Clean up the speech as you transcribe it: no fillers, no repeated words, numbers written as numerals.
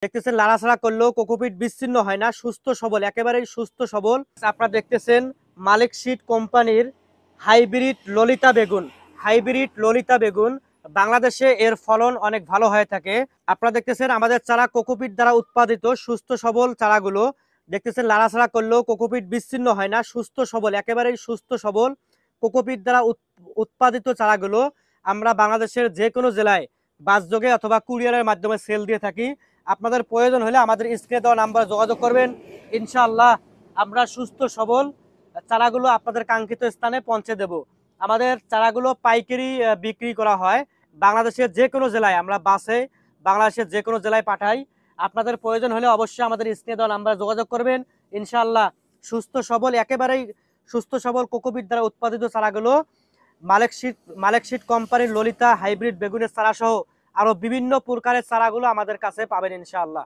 দেখতেছেন লাড়াছাড়া করলেও কোকোপিট বিচ্ছিন্ন হয় না, সুস্থ সবল, একেবারেই সুস্থ সবল। আপনারা দেখতেছেন মালিক সিড কোম্পানির হাইব্রিড ললিতা বেগুন। হাইব্রিড ললিতা বেগুন বাংলাদেশে এর ফলন অনেক ভালো হয়ে থাকে। আপনারা দেখতেছেন আমাদের চারা কোকোপিট দ্বারা উৎপাদিত সুস্থ সবল চারাগুলো। দেখতেছেন লাড়াছাড়া করলেও কোকোপিট বিচ্ছিন্ন হয় না, সুস্থ সবল, একেবারেই সুস্থ সবল কোকোপিট দ্বারা উৎপাদিত চারাগুলো আমরা বাংলাদেশের যে কোনো জেলায় বাসযোগে অথবা কুরিয়ারের মাধ্যমে সেল দিয়ে থাকি। আপনাদের প্রয়োজন হলে আমাদের স্ক্রিনে দেওয়া নাম্বারে যোগাযোগ করবেন। ইনশাআল্লাহ আমরা সুস্থ সবল চারাগুলো আপনাদের কাঙ্ক্ষিত স্থানে পৌঁছে দেব। আমাদের চারাগুলো পাইকারি বিক্রি করা হয় বাংলাদেশের যে কোনো জেলায়, আমরা বাসে বাংলাদেশের যে কোনো জেলায় পাঠাই। আপনাদের প্রয়োজন হলে অবশ্যই আমাদের স্ক্রিনে দেওয়া নাম্বারে যোগাযোগ করবেন। ইনশাআল্লাহ সুস্থ সবল, একেবারেই সুস্থ সবল কোকোপিট দ্বারা উৎপাদিত চারাগুলো মালিক সিড কোম্পানির ললিতা হাইব্রিড বেগুনের চারা সহ আরো বিভিন্ন প্রকারের চারাগুলো আমাদের কাছে পাবেন ইনশাআল্লাহ।